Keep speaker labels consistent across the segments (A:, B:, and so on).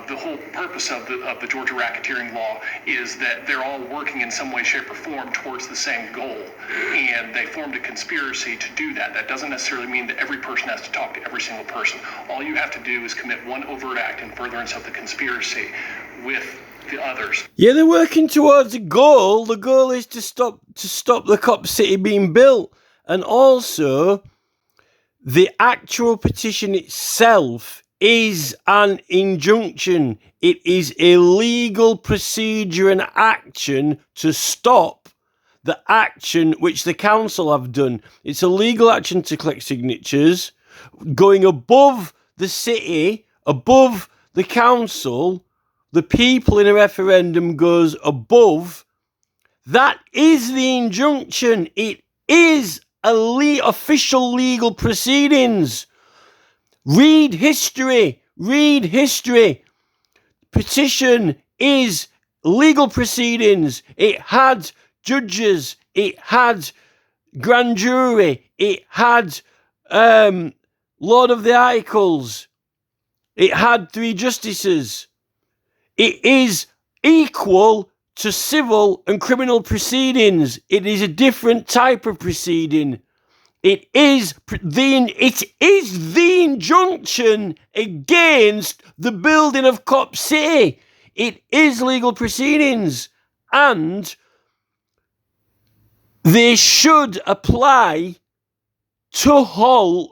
A: the whole purpose of the Georgia racketeering law is that they're all working in some way, shape, or form towards the same goal, and they formed a conspiracy to do that. That doesn't necessarily mean that every person has to talk to every single person. All you have to do is commit one overt act in furtherance of the conspiracy with the others.
B: Yeah, they're working towards a goal. The goal is to stop the Cop City being built, and also the actual petition itself is an injunction. It is a legal procedure and action to stop the action which the council have done. It's a legal action to collect signatures, going above the city, above the council. The people in a referendum goes above. That is the injunction. It is official legal proceedings. Read history. Petition is legal proceedings. It had judges. It had grand jury. It had Lord of the Articles. It had 3 justices. It is equal to civil and criminal proceedings. It is a different type of proceeding. It is the injunction against the building of Cop City. It is legal proceedings, and they should apply to halt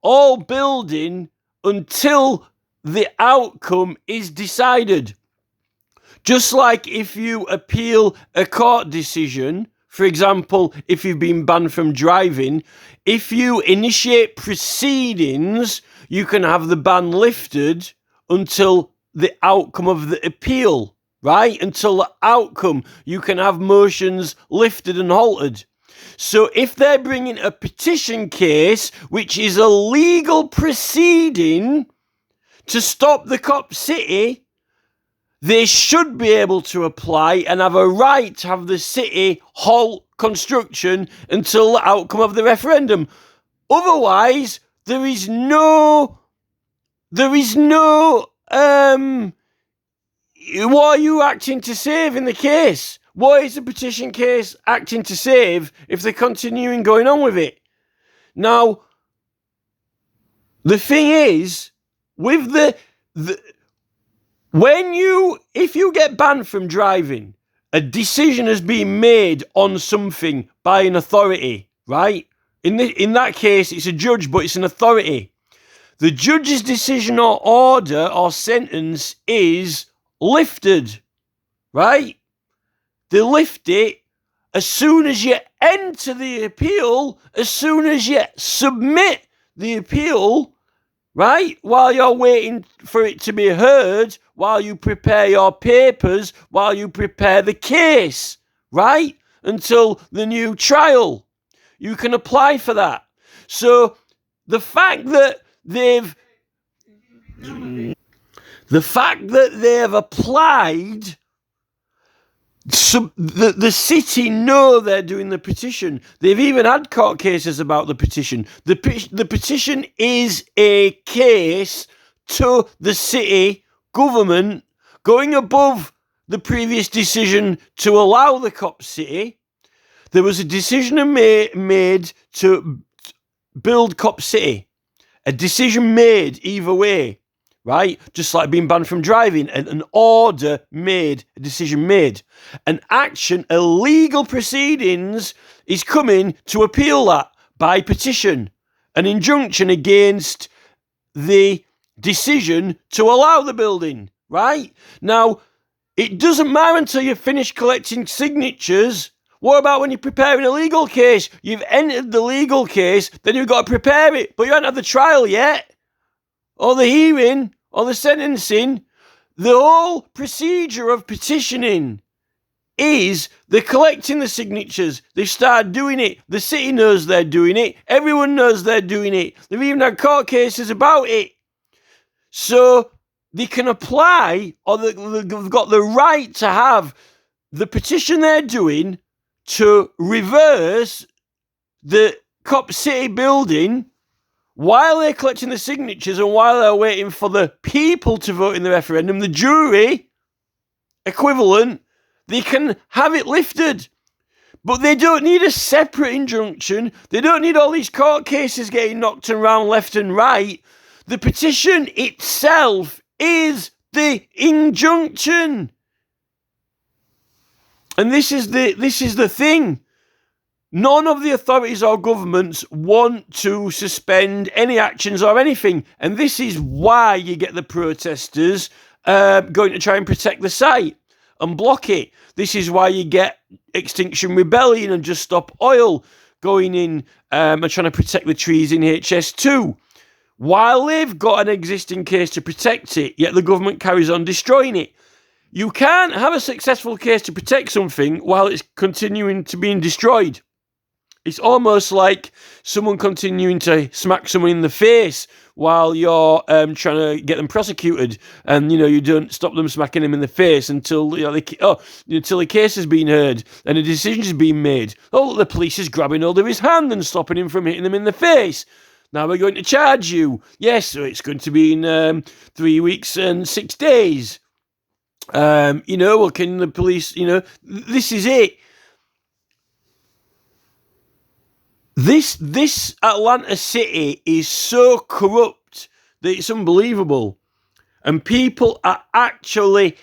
B: all building until the outcome is decided. Just like if you appeal a court decision, for example, if you've been banned from driving, if you initiate proceedings, you can have the ban lifted until the outcome of the appeal, right? Until the outcome, you can have motions lifted and halted. So if they're bringing a petition case, which is a legal proceeding to stop the Cop City, they should be able to apply and have a right to have the city halt construction until the outcome of the referendum. Otherwise, there is no, what are you acting to save in the case? What is the petition case acting to save if they're continuing going on with it? Now, the thing is, with if you get banned from driving, a decision has been made on something by an authority, right? In that case, it's a judge, but it's an authority. The judge's decision or order or sentence is lifted, right? They lift it as soon as you enter the appeal, as soon as you submit the appeal, right? While you're waiting for it to be heard, while you prepare your papers, while you prepare the case, right? Until the new trial. You can apply for that. So the fact that they've applied, the city know they're doing the petition. They've even had court cases about the petition. The petition is a case to the city government going above the previous decision to allow the Cop City. There was a decision made to build Cop City. A decision made either way, right? Just like being banned from driving, an order made, a decision made. An action, a legal proceedings is coming to appeal that by petition. An injunction against the decision to allow the building, right? Now, it doesn't matter until you finish collecting signatures. What about when you're preparing a legal case? You've entered the legal case, then you've got to prepare it, but you haven't had the trial yet, or the hearing, or the sentencing. The whole procedure of petitioning is they're collecting the signatures. They've started doing it. The city knows they're doing it. Everyone knows they're doing it. They've even had court cases about it. So they can apply, or they've got the right to have the petition they're doing to reverse the Cop City building while they're collecting the signatures and while they're waiting for the people to vote in the referendum, the jury equivalent, they can have it lifted. But they don't need a separate injunction. They don't need all these court cases getting knocked around left and right. The petition itself is the injunction. And this is the thing. None of the authorities or governments want to suspend any actions or anything. And this is why you get the protesters going to try and protect the site and block it. This is why you get Extinction Rebellion and Just Stop Oil going in and trying to protect the trees in HS2. While they've got an existing case to protect it, yet the government carries on destroying it. You can't have a successful case to protect something while it's continuing to be destroyed. It's almost like someone continuing to smack someone in the face while you're trying to get them prosecuted, and you don't stop them smacking them in the face until until the case has been heard and a decision has been made. Oh, the police is grabbing hold of his hand and stopping him from hitting them in the face. Now we're going to charge you. Yes, so it's going to be in 3 weeks and 6 days. Well, can the police? This is it. This Atlanta city is so corrupt that it's unbelievable. And people are actually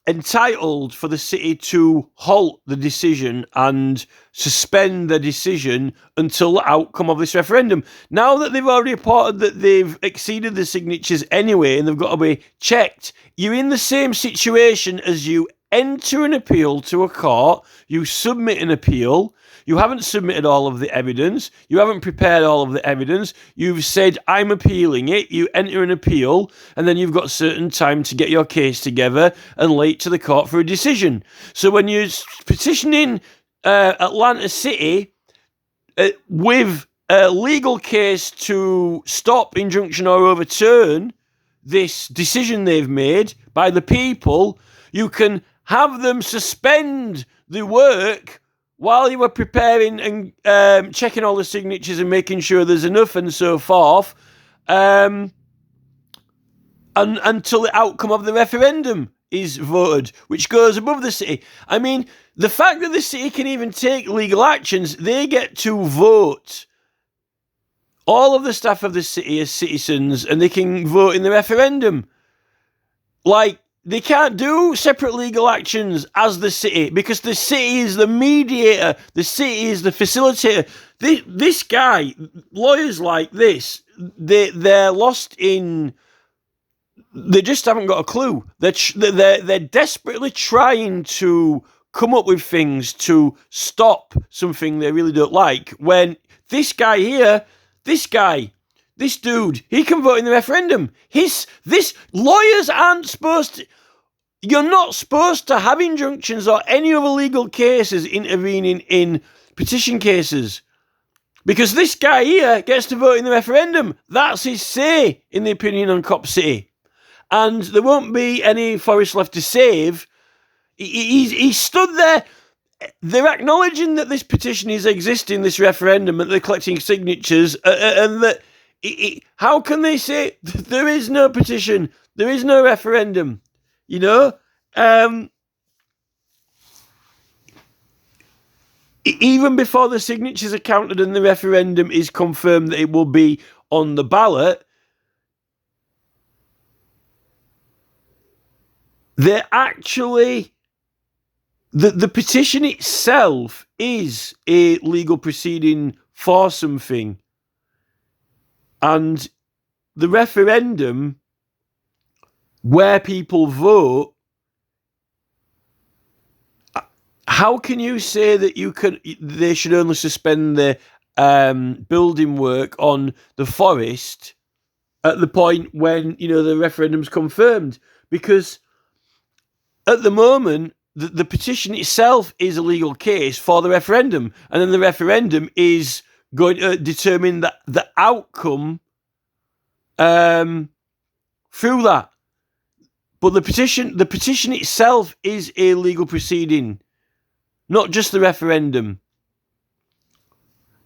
B: entitled for the city to halt the decision and suspend the decision until the outcome of this referendum. Now that they've already reported that they've exceeded the signatures anyway and they've got to be checked, you're in the same situation as you enter an appeal to a court, you submit an appeal. You haven't submitted all of the evidence. You haven't prepared all of the evidence. You've said, I'm appealing it. You enter an appeal, and then you've got certain time to get your case together and late to the court for a decision. So when you're petitioning Atlanta City with a legal case to stop, injunction, or overturn this decision they've made by the people, you can have them suspend the work while you were preparing and checking all the signatures and making sure there's enough and so forth, and until the outcome of the referendum is voted, which goes above the city. I mean, the fact that the city can even take legal actions, they get to vote. All of the staff of the city as citizens, and they can vote in the referendum. Like, they can't do separate legal actions as the city because the city is the mediator. The city is the facilitator. This guy, lawyers like this, they're lost in. They just haven't got a clue. They're desperately trying to come up with things to stop something they really don't like. When this guy here, this dude, he can vote in the referendum. Lawyers aren't supposed to. You're not supposed to have injunctions or any other legal cases intervening in petition cases. Because this guy here gets to vote in the referendum. That's his say in the opinion on Cop City. And there won't be any forest left to save. He stood there. They're acknowledging that this petition is existing, this referendum, and they're collecting signatures. And that how can they say there is no petition, there is no referendum? Even before the signatures are counted and the referendum is confirmed that it will be on the ballot, they're actually... The petition itself is a legal proceeding for something. And the referendum, where people vote, how can you say that they should only suspend the building work on the forest at the point when, the referendum's confirmed? Because at the moment, the petition itself is a legal case for the referendum, and then the referendum is going to determine the outcome through that. But the petition itself is a legal proceeding, not just the referendum.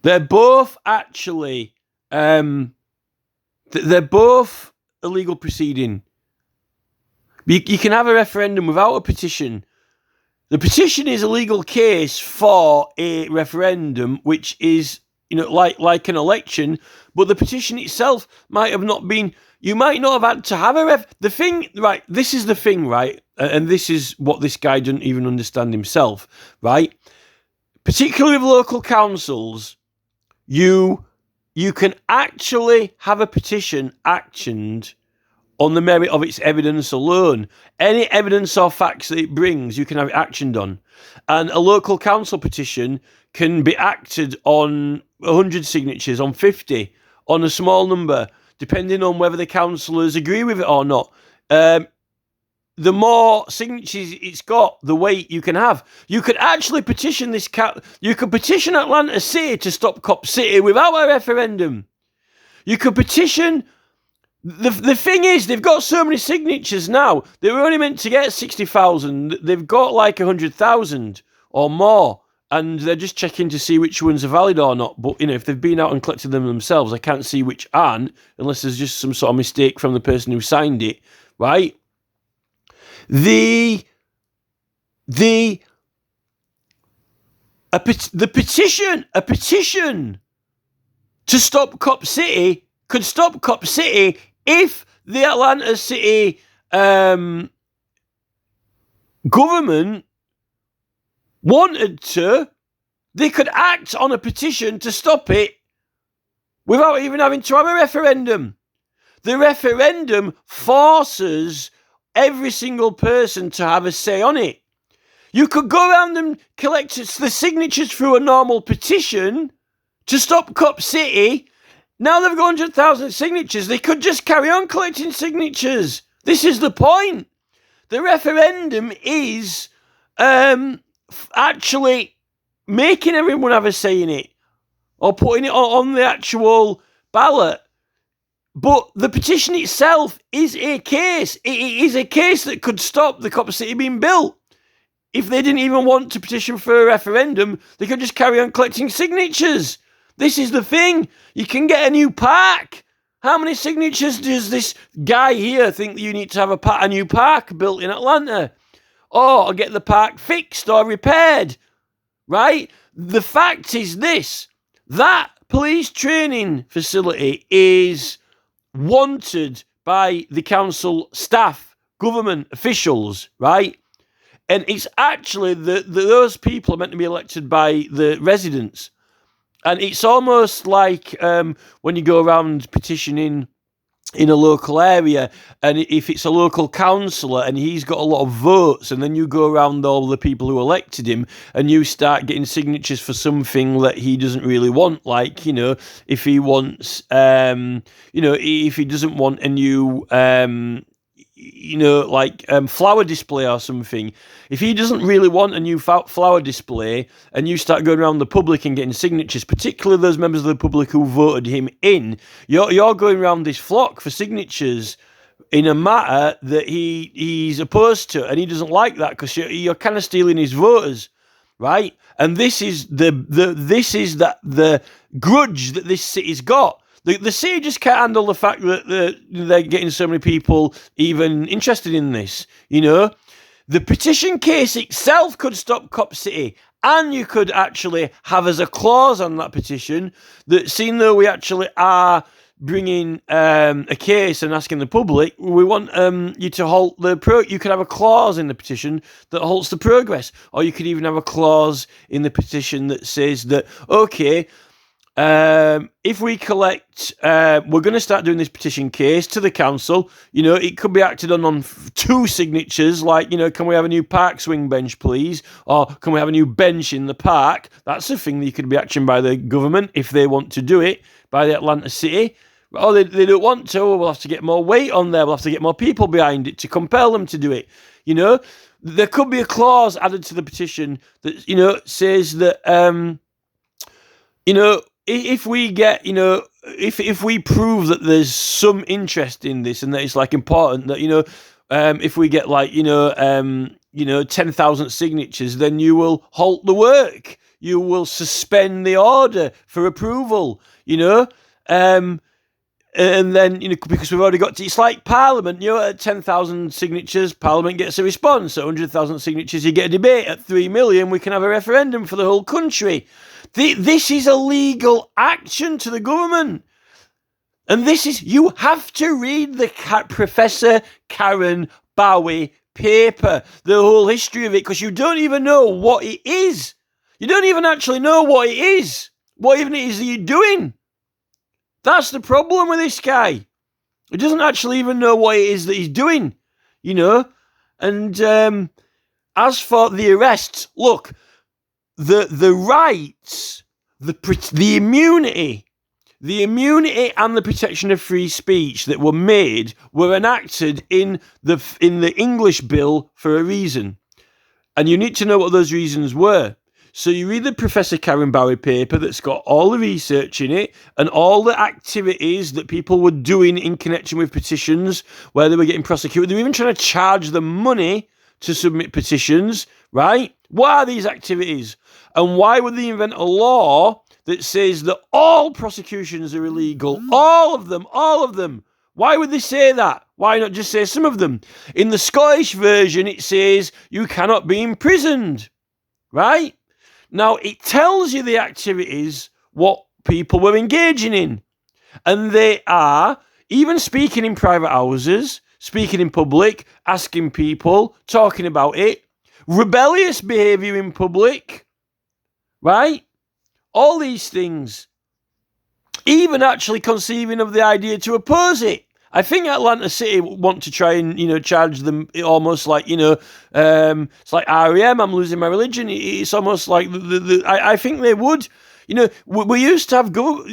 B: They're both actually they're both a legal proceeding. You can have a referendum without a petition. The petition is a legal case for a referendum, which is, like an election, but the petition itself might have not been, you might not have had to have this is the thing, right? And this is what this guy doesn't even understand himself, right? Particularly with local councils, you can actually have a petition actioned on the merit of its evidence alone. Any evidence or facts that it brings, you can have it actioned on. And a local council petition can be acted on 100 signatures, on 50, on a small number, depending on whether the councillors agree with it or not. The more signatures it's got, the weight you can have. You could actually petition you could petition Atlanta City to stop Cop City without a referendum. You could petition. The thing is, they've got so many signatures now. They were only meant to get 60,000. They've got like 100,000 or more, and they're just checking to see which ones are valid or not. But if they've been out and collected them themselves, I can't see which aren't, unless there's just some sort of mistake from the person who signed it, right? The petition to stop Cop City could stop Cop City if the Atlanta City government wanted to. They could act on a petition to stop it without even having to have a referendum. The referendum forces every single person to have a say on it. You could go around and collect the signatures through a normal petition to stop Cop City. Now they've got 100,000 signatures. They could just carry on collecting signatures. This is the point. The referendum is actually making everyone have a say in it, or putting it on the actual ballot. But the petition itself is a case. It is a case that could stop the Cop City being built. If they didn't even want to petition for a referendum, they could just carry on collecting signatures. This is the thing. You can get a new park. How many signatures does this guy here think that you need to have a new park built in Atlanta? Or get the park fixed or repaired, right? The fact is this. That police training facility is wanted by the council staff, government officials, right? And it's actually those people are meant to be elected by the residents. And it's almost like when you go around petitioning in a local area, and if it's a local councillor and he's got a lot of votes, and then you go around all the people who elected him and you start getting signatures for something that he doesn't really want, like, if he wants, if he doesn't want a new, flower display or something. If he doesn't really want a new flower display, and you start going around the public and getting signatures, particularly those members of the public who voted him in, you're going around this flock for signatures in a matter that he's opposed to, and he doesn't like that because you're kind of stealing his voters, right? And this is the grudge that this city's got. The city just can't handle the fact that they're getting so many people even interested in this, The petition case itself could stop Cop City, and you could actually have as a clause on that petition that, seeing though we actually are bringing a case and asking the public, we want you to halt you could have a clause in the petition that halts the progress, or you could even have a clause in the petition that says that, okay, if we collect, we're going to start doing this petition case to the council. It could be acted on 2 signatures, like, can we have a new park swing bench, please? Or can we have a new bench in the park? That's a thing that could be actioned by the government if they want to do it, by the Atlanta City. Oh, they don't want to. We'll have to get more weight on there. We'll have to get more people behind it to compel them to do it. There could be a clause added to the petition that, says that, if we get, if we prove that there's some interest in this and that it's like important that, if we get 10,000 signatures, then you will halt the work. You will suspend the order for approval, And then, because we've already got it's like Parliament, at 10,000 signatures, Parliament gets a response. At 100,000 signatures, you get a debate. At 3 million, we can have a referendum for the whole country. This is a legal action to the government. And you have to read the Professor Karen Bowie paper, the whole history of it, because you don't even know what it is. You don't even actually know what it is. What even it is that you're doing. That's the problem with this guy. He doesn't actually even know what it is that he's doing, And as for the arrests, look, the rights, the immunity and the protection of free speech that were made were enacted in the English bill for a reason. And you need to know what those reasons were. So you read the Professor Karen Bowie paper that's got all the research in it and all the activities that people were doing in connection with petitions where they were getting prosecuted. They were even trying to charge them money to submit petitions, right? What are these activities? And why would they invent a law that says that all prosecutions are illegal? All of them. Why would they say that? Why not just say some of them? In the Scottish version, it says you cannot be imprisoned, right? Now, it tells you the activities, what people were engaging in. And they are even speaking in private houses, speaking in public, asking people, talking about it, rebellious behaviour in public, right? All these things. Even actually conceiving of the idea to oppose it. I think Atlanta City want to try and, charge them almost like, it's like REM, I'm losing my religion. It's almost like, I think they would. We used to have, all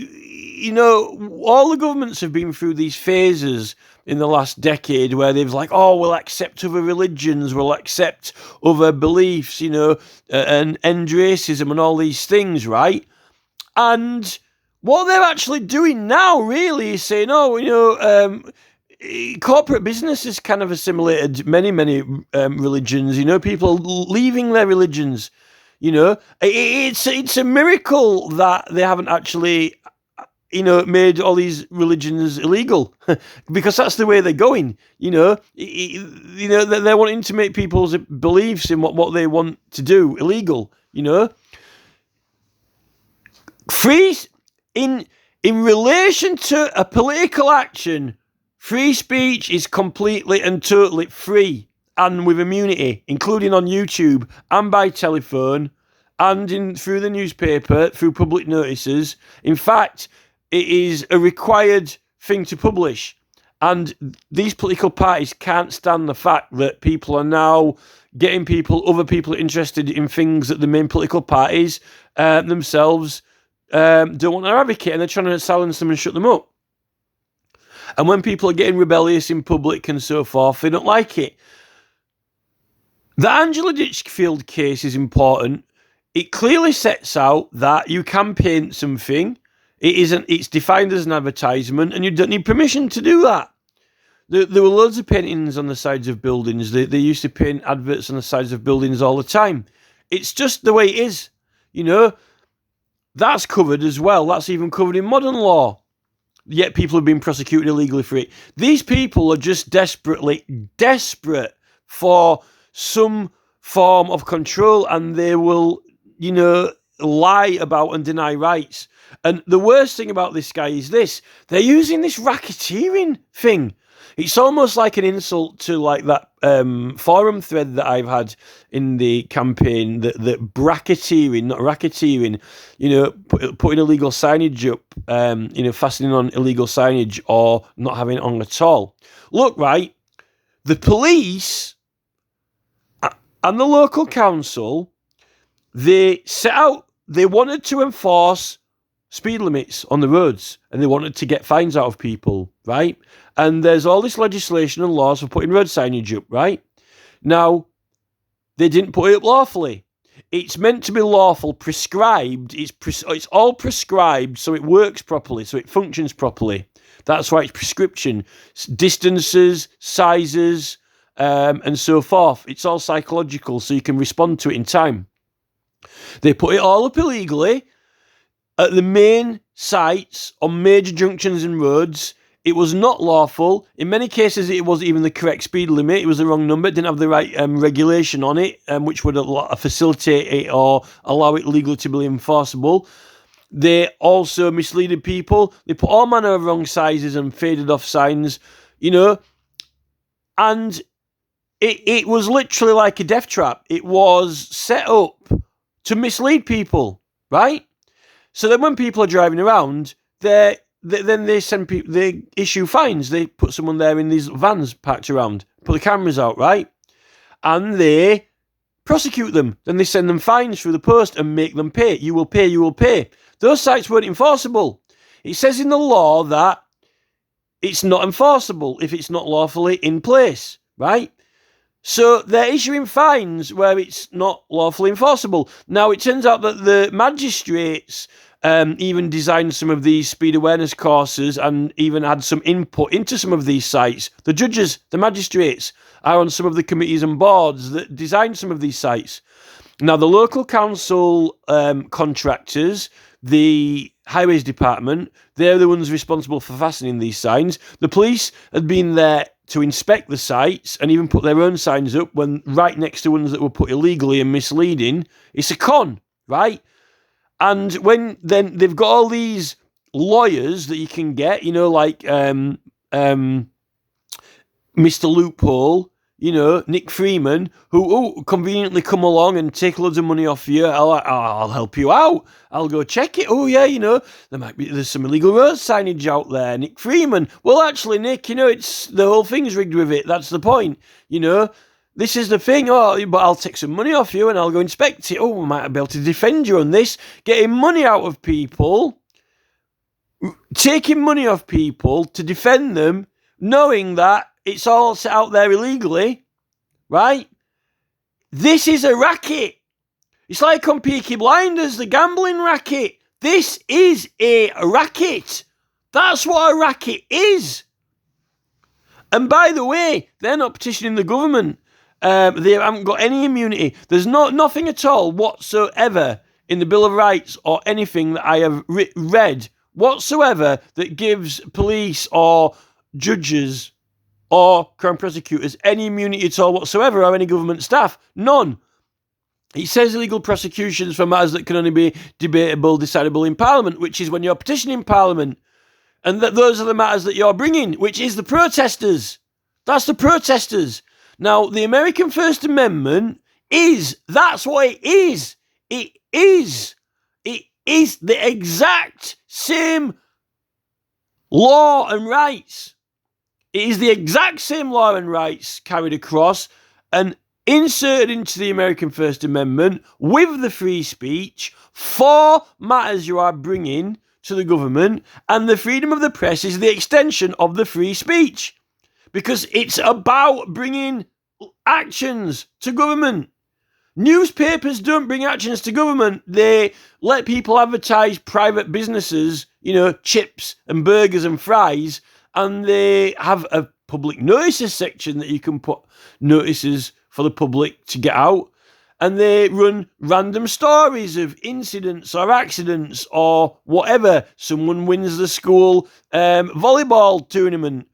B: the governments have been through these phases in the last decade where they've we'll accept other religions, we'll accept other beliefs, and end racism and all these things, right? And what they're actually doing now, really, is saying, corporate business has kind of assimilated many, many religions. People leaving their religions. It's a miracle that they haven't actually, made all these religions illegal, because that's the way they're going. They're wanting to make people's beliefs in what they want to do illegal. Free. In relation to a political action, free speech is completely and totally free and with immunity, including on YouTube and by telephone and through the newspaper, through public notices. In fact, it is a required thing to publish. And these political parties can't stand the fact that people are now getting other people interested in things that the main political parties themselves don't want to advocate, and they're trying to silence them and shut them up. And when people are getting rebellious in public and so forth, they don't like it. The Angela Ditchfield case is important. It clearly sets out that you can paint something. It's defined as an advertisement, and you don't need permission to do that. There were loads of paintings on the sides of buildings. They used to paint adverts on the sides of buildings all the time. It's just the way it is, That's covered as well. That's even covered in modern law. Yet people have been prosecuted illegally for it. These people are just desperate for some form of control, and they will, lie about and deny rights. And the worst thing about this guy is this. They're using this racketeering thing. It's almost like an insult to that forum thread that I've had in the campaign, that bracketeering, not racketeering, putting illegal signage up, fastening on illegal signage or not having it on at all. Look, right, the police and the local council, they wanted to enforce speed limits on the roads, and they wanted to get fines out of people, right? And there's all this legislation and laws for putting road signage up, right? Now, they didn't put it up lawfully. It's meant to be lawful, prescribed. It's all prescribed, so it works properly, so it functions properly. That's why it's prescription. Distances, sizes, and so forth. It's all psychological, so you can respond to it in time. They put it all up illegally. at the main sites on major junctions and roads. It was not lawful. In many cases, it wasn't even the correct speed limit. It was the wrong number. It didn't have the right regulation on it, which would facilitate it or allow it legally to be enforceable. They also misleaded people. They put all manner of wrong sizes and faded off signs, and it was literally like a death trap. It was set up to mislead people, right? So then when people are driving around, they send people, they issue fines. They put someone there in these vans parked around, put the cameras out, right? And they prosecute them. Then they send them fines through the post and make them pay. You will pay, you will pay. Those sites weren't enforceable. It says in the law that it's not enforceable if it's not lawfully in place, right? So they're issuing fines where it's not lawfully enforceable. Now, it turns out that the magistrates even designed some of these speed awareness courses and even had some input into some of these sites. The judges, the magistrates, are on some of the committees and boards that designed some of these sites. Now, the local council contractors, the highways department, they're the ones responsible for fastening these signs. The police had been there to inspect the sites and even put their own signs up when right next to ones that were put illegally and misleading. It's a con, right? And when then they've got all these lawyers that you can get, like Mr. Loophole, Nick Freeman, who conveniently come along and take loads of money off you. I'll help you out. I'll go check it. Oh yeah, there's some illegal road signage out there. Nick Freeman. Well, actually, Nick, it's the whole thing's rigged with it. That's the point. This is the thing. Oh, but I'll take some money off you and I'll go inspect it. Oh, I might be able to defend you on this. Getting money out of people, taking money off people to defend them, knowing that it's all set out there illegally, right? This is a racket. It's like on Peaky Blinders, the gambling racket. This is a racket. That's what a racket is. And by the way, they're not petitioning the government. They haven't got any immunity. There's nothing at all whatsoever in the Bill of Rights or anything that I have read whatsoever that gives police or judges or Crown prosecutors any immunity at all whatsoever, or any government staff. None. It says illegal prosecutions for matters that can only be debatable, decidable in Parliament, which is when you're petitioning Parliament. And that those are the matters that you're bringing, which is the protesters. That's the protesters. Now, the American First Amendment that's what it is. It is the exact same law and rights. It is the exact same law and rights carried across and inserted into the American First Amendment with the free speech for matters you are bringing to the government, and the freedom of the press is the extension of the free speech because it's about bringing actions to government. Newspapers don't bring actions to government. They let people advertise private businesses, chips and burgers and fries, and they have a public notices section that you can put notices for the public to get out. And they run random stories of incidents or accidents or whatever. Someone wins the school volleyball tournament.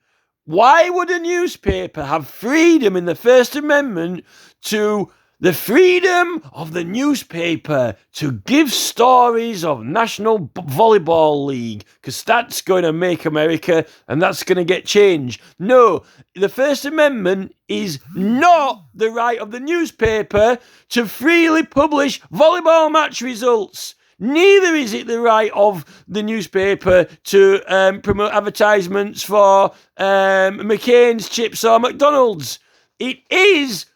B: Why would a newspaper have freedom in the First Amendment to the freedom of the newspaper to give stories of National Volleyball League, because that's going to make America and that's going to get change? No, the First Amendment is not the right of the newspaper to freely publish volleyball match results. Neither is it the right of the newspaper to promote advertisements for McCain's chips or McDonald's. It is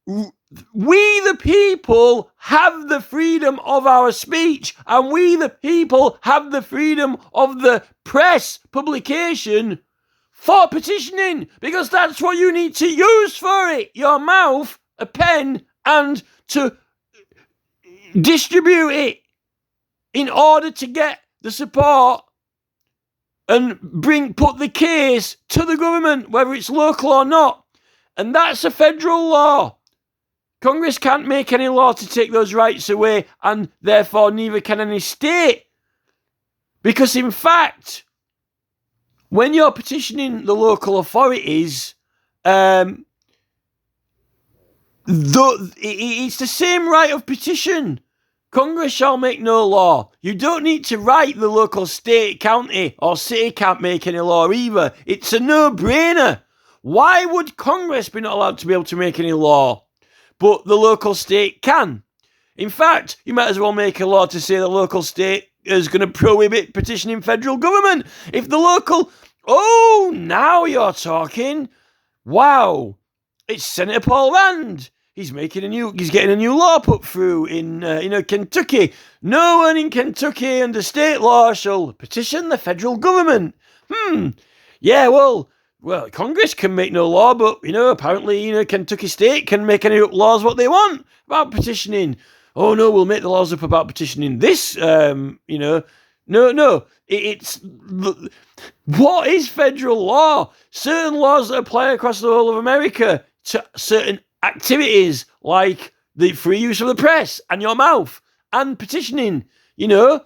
B: we the people have the freedom of our speech, and we the people have the freedom of the press publication for petitioning, because that's what you need to use for it. Your mouth, a pen, and to distribute it in order to get the support and put the case to the government, whether it's local or not. And that's a federal law. Congress can't make any law to take those rights away, and therefore neither can any state. Because in fact, when you're petitioning the local authorities, it's the same right of petition. Congress shall make no law. You don't need to write the local state, county, or city can't make any law either. It's a no-brainer. Why would Congress be not allowed to be able to make any law, but the local state can? In fact, you might as well make a law to say the local state is going to prohibit petitioning federal government. If the local... Oh, now you're talking. Wow. It's Senator Paul Rand. He's getting a new law put through in Kentucky. No one in Kentucky under state law shall petition the federal government. Yeah, well, Congress can make no law, but apparently, Kentucky State can make any laws what they want about petitioning. Oh no, we'll make the laws up about petitioning this. No. It's what is federal law? Certain laws that apply across the whole of America to certain activities, like the free use of the press and your mouth and petitioning. It's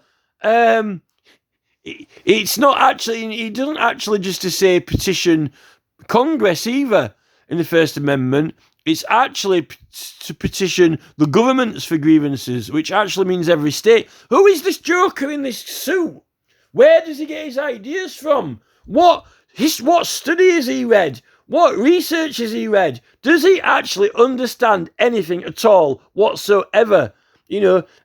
B: not actually. It doesn't actually just to say petition Congress either in the First Amendment. It's actually to petition the governments for grievances, which actually means every state. Who is this joker in this suit? Where does he get his ideas from? What study has he read? What research has he read? Does he actually understand anything at all whatsoever?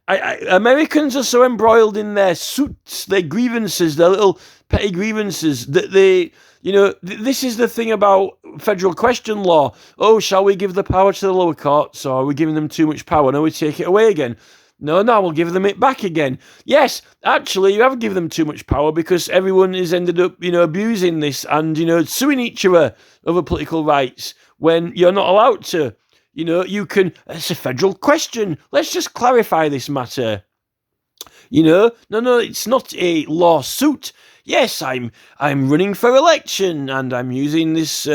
B: Americans are so embroiled in their suits, their grievances, their little petty grievances, that they... this is the thing about federal question law. Oh, shall we give the power to the lower courts, or are we giving them too much power? No, we take it away again. No, we'll give them it back again. Yes, actually, you have given them too much power because everyone has ended up, abusing this and, suing each other over political rights when you're not allowed to. You can... It's a federal question. Let's just clarify this matter. No, it's not a lawsuit. Yes, I'm running for election and I'm using this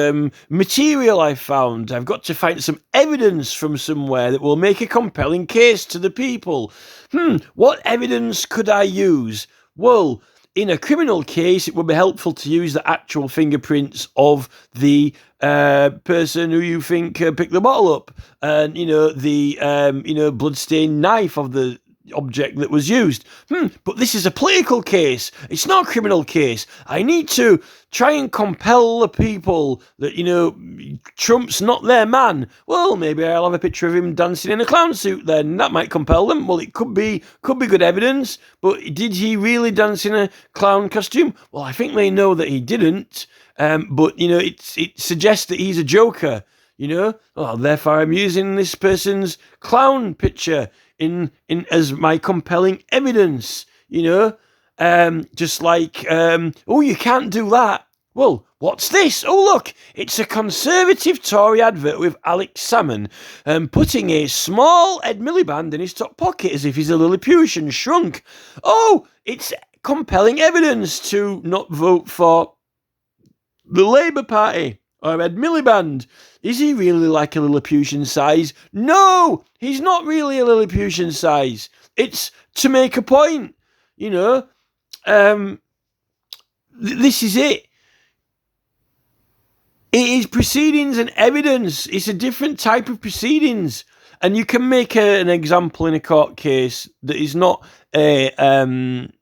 B: material I found. I've got to find some evidence from somewhere that will make a compelling case to the people. What evidence could I use? Well, in a criminal case, it would be helpful to use the actual fingerprints of the person who you think picked the bottle up, and the bloodstained knife of the object that was used. But this is a political case. It's not a criminal case. I need to try and compel the people that, Trump's not their man. Well, maybe I'll have a picture of him dancing in a clown suit then. That might compel them. Well, it could be good evidence. But did he really dance in a clown costume? Well, I think they know that he didn't. But, it suggests that he's a joker. Therefore I'm using this person's clown picture in as my compelling evidence, just like, you can't do that. Well, what's this? Oh, look, it's a Conservative Tory advert with Alex Salmon putting a small Ed Miliband in his top pocket as if he's a Lilliputian shrunk. Oh, it's compelling evidence to not vote for the Labour Party or Ed Miliband. Is he really like a Lilliputian size? No, he's not really a Lilliputian size. It's to make a point, This is it. It is proceedings and evidence. It's a different type of proceedings. And you can make an example in a court case that is not a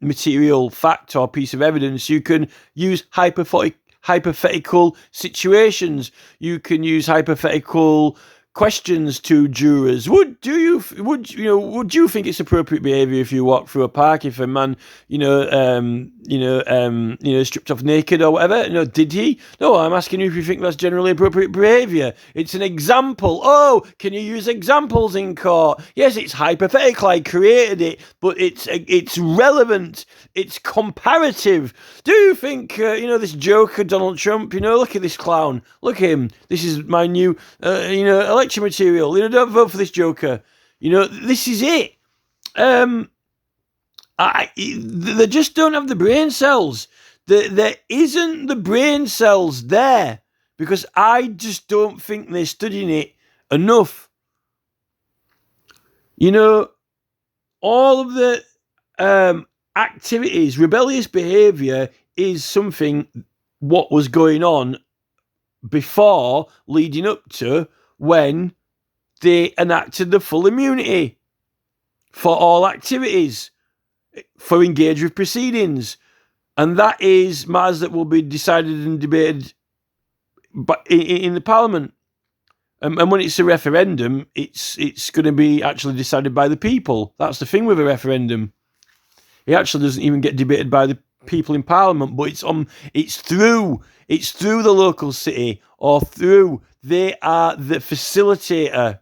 B: material fact or piece of evidence. You can use hypothetical situations. You can use hypothetical questions to jurors. Would you think it's appropriate behaviour if you walk through a park if a man stripped off naked or whatever? Did he? No, I'm asking you if you think that's generally appropriate behaviour. It's an example. Oh, can you use examples in court? Yes, it's hypothetical. I created it, but it's relevant. It's comparative. Do you think this joker Donald Trump? Look at this clown. Look at him. This is my new election material. Don't vote for this joker. This is it. They just don't have the brain cells. There isn't the brain cells there because I just don't think they're studying it enough. all of the activities, rebellious behaviour is something what was going on before, leading up to when they enacted the full immunity for all activities, for engaged with proceedings. And that is matters that will be decided and debated in the Parliament. And when it's a referendum, it's going to be actually decided by the people. That's the thing with a referendum. It actually doesn't even get debated by the people in Parliament, but it's through the local city, or they are the facilitator.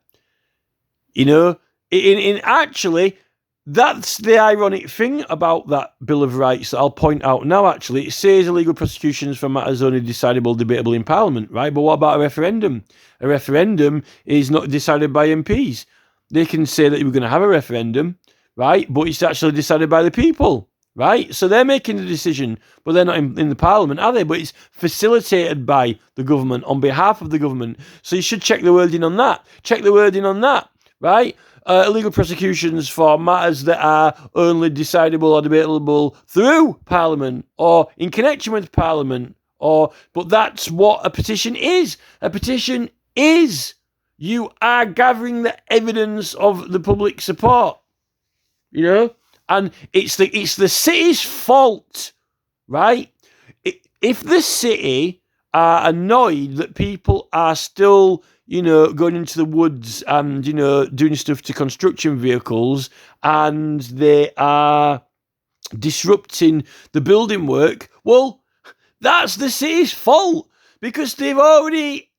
B: In actually, that's the ironic thing about that Bill of Rights that I'll point out now. Actually, it says illegal prosecutions for matters only decidable, debatable in Parliament, right? But what about a referendum? A referendum is not decided by MPs. They can say that we're going to have a referendum, right? But it's actually decided by the people, right? So they're making the decision, but they're not in the Parliament, are they? But it's facilitated by the government on behalf of the government. So you should check the wording on that. Check the wording on that, right? Illegal prosecutions for matters that are only decidable or debatable through Parliament or in connection with Parliament. But that's what a petition is. A petition is you are gathering the evidence of the public support, and it's the city's fault, right? If the city are annoyed that people are still going into the woods and, doing stuff to construction vehicles, and they are disrupting the building work, well, that's the city's fault, because they've already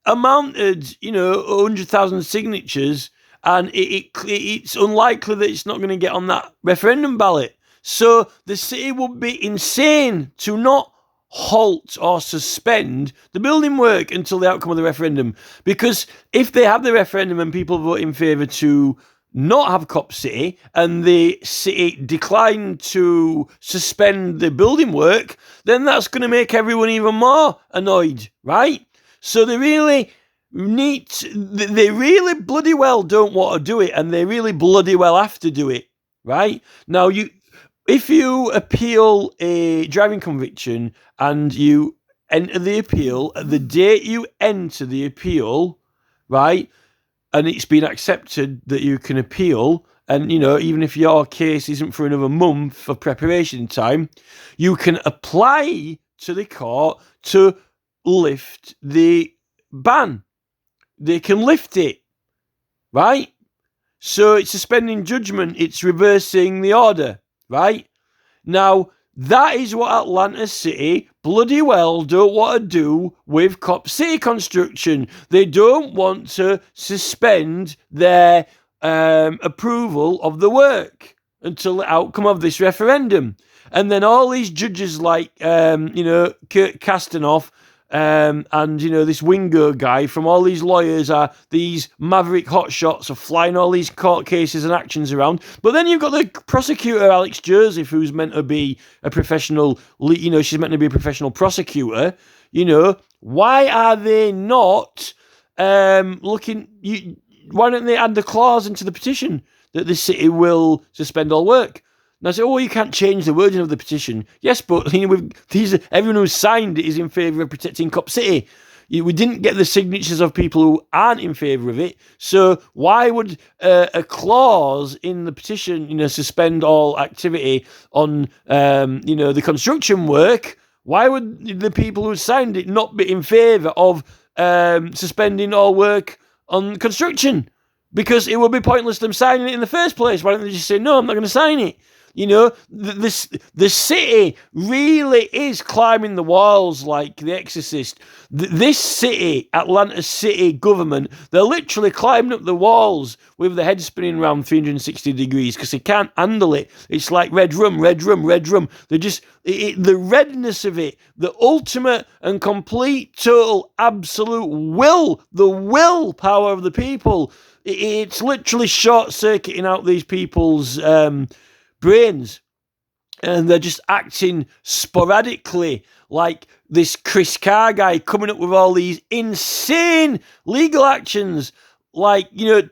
B: amounted, 100,000 signatures, and it's unlikely that it's not going to get on that referendum ballot. So the city would be insane to not halt or suspend the building work until the outcome of the referendum. Because if they have the referendum and people vote in favour to not have Cop City, and the city decline to suspend the building work, then that's going to make everyone even more annoyed, right? So they really bloody well don't want to do it, and they really bloody well have to do it, right? Now, if you appeal a driving conviction and you enter the appeal, at the date you enter the appeal, right, and it's been accepted that you can appeal, and, even if your case isn't for another month of preparation time, you can apply to the court to lift the ban. They can lift it, right? So it's suspending judgment, it's reversing the order, right? Now, that is what Atlanta City bloody well don't want to do with Cop City construction. They don't want to suspend their approval of the work until the outcome of this referendum. And then all these judges like, Kurt Kastanoff, and, this Wingo guy from all these lawyers are these maverick hotshots of flying all these court cases and actions around. But then you've got the prosecutor, Alex Joseph, who's meant to be a professional, she's meant to be a professional prosecutor. Why are they not looking? Why don't they add the clause into the petition that the city will suspend all work? And I say, you can't change the wording of the petition. Yes, but everyone who's signed it is in favour of protecting Cop City. We didn't get the signatures of people who aren't in favour of it. So why would a clause in the petition, suspend all activity on, the construction work? Why would the people who signed it not be in favour of suspending all work on construction? Because it would be pointless them signing it in the first place. Why don't they just say, no, I'm not going to sign it? The city really is climbing the walls like The Exorcist. This city, Atlanta City government, they're literally climbing up the walls with the head spinning around 360 degrees because they can't handle it. It's like red rum, red rum, red rum. They're just, the redness of it, the ultimate and complete, total, absolute will, the willpower of the people. It's literally short-circuiting out these people's brains, and they're just acting sporadically, like this Chris Carr guy coming up with all these insane legal actions, like,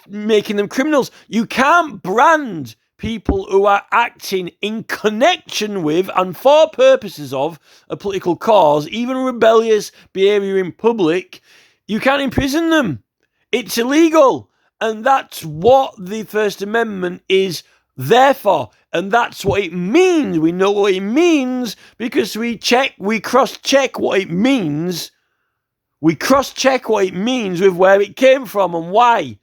B: making them criminals. You can't brand people who are acting in connection with and for purposes of a political cause, even rebellious behaviour in public. You can't imprison them. It's illegal. And that's what the First Amendment is there for. And that's what it means. We know what it means because we cross-check what it means. We cross-check what it means with where it came from and why.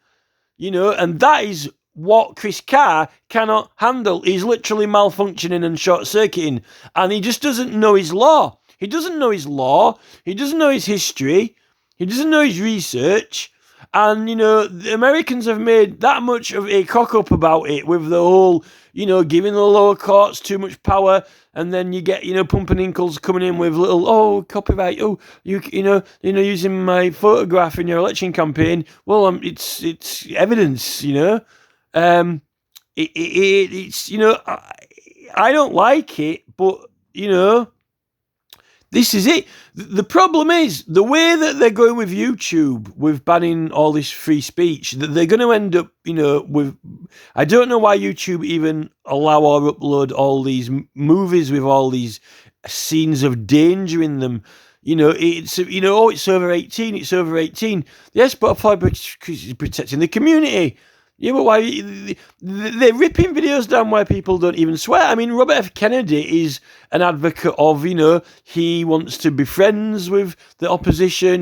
B: And that is what Chris Carr cannot handle. He's literally malfunctioning and short-circuiting. And he just doesn't know his law. He doesn't know his law. He doesn't know his history. He doesn't know his research. And, the Americans have made that much of a cock-up about it with the whole, giving the lower courts too much power. And then you get, Pumpernickel's coming in with little, copyright, using my photograph in your election campaign. Well, it's evidence, It's, I don't like it, but, this is it. The problem is the way that they're going with YouTube, with banning all this free speech, that they're going to end up, with. I don't know why YouTube even allow or upload all these movies with all these scenes of danger in them. It's it's over 18. It's over 18. Yes, but it's protecting the community. Yeah, but why? They're ripping videos down where people don't even swear. I mean, Robert F. Kennedy is an advocate of, he wants to be friends with the opposition.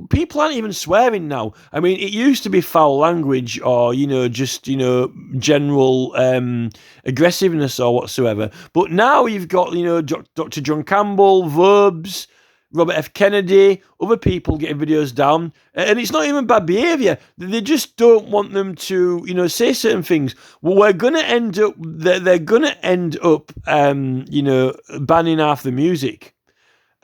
B: People aren't even swearing now. I mean, it used to be foul language or, just, general aggressiveness or whatsoever. But now you've got, Dr. John Campbell, Verbs, Robert F. Kennedy, other people getting videos down, and it's not even bad behaviour. They just don't want them to, say certain things. Well, we're going to end up, they're going to end up, banning half the music.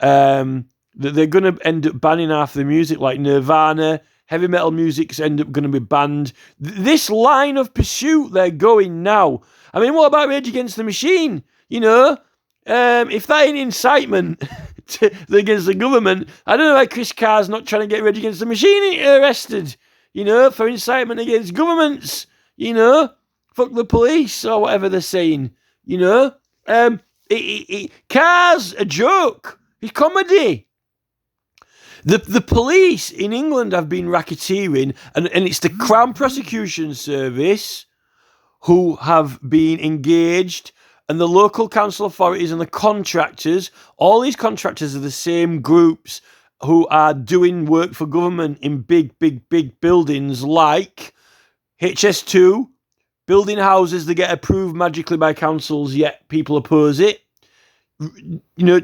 B: They're going to end up banning half the music, like Nirvana, heavy metal music's end up going to be banned. This line of pursuit they're going now. I mean, what about Rage Against the Machine? If that ain't incitement against the government, I don't know why Chris Carr's not trying to get Rage Against the Machine arrested, for incitement against governments, fuck the police or whatever they're saying, Carr's a joke. He's comedy. The police in England have been racketeering, and it's the Crown Prosecution Service who have been engaged, and the local council authorities and the contractors. All these contractors are the same groups who are doing work for government in big buildings like HS2, building houses that get approved magically by councils, yet people oppose it.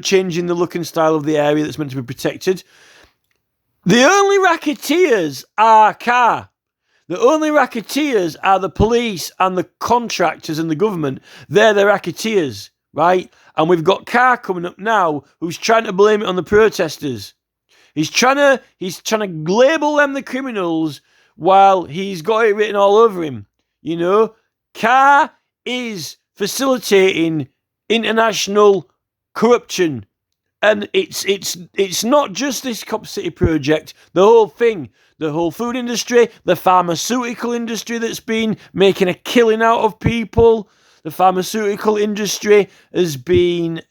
B: Changing the look and style of the area that's meant to be protected. The only racketeers are Carr. The only racketeers are the police and the contractors and the government. They're the racketeers, right? And we've got Carr coming up now who's trying to blame it on the protesters. He's trying to label them the criminals while he's got it written all over him. Carr is facilitating international corruption. And it's not just this Cop City project, the whole thing. The whole food industry, the pharmaceutical industry that's been making a killing out of people. The pharmaceutical industry has been,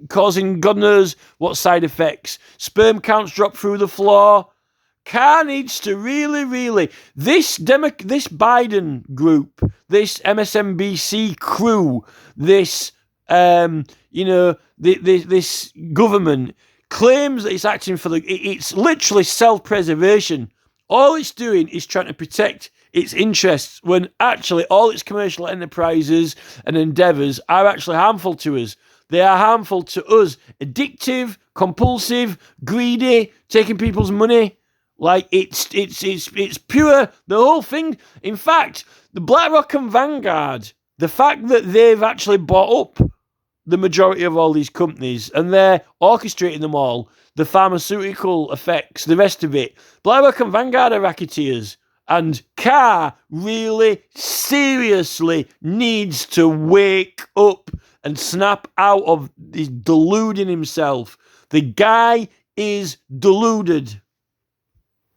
B: causing God knows what side effects. Sperm counts drop through the floor. Carr needs to really, this Biden group, this MSNBC crew, this, this government claims that it's acting for it's literally self-preservation. All it's doing is trying to protect its interests when actually all its commercial enterprises and endeavours are actually harmful to us. They are harmful to us. Addictive, compulsive, greedy, taking people's money. Like it's pure, the whole thing. In fact, the BlackRock and Vanguard, the fact that they've actually bought up the majority of all these companies and they're orchestrating them all, the pharmaceutical effects, the rest of it. BlackRock and Vanguard are racketeers, and Carr really seriously needs to wake up and snap out of this deluding himself. The guy is deluded.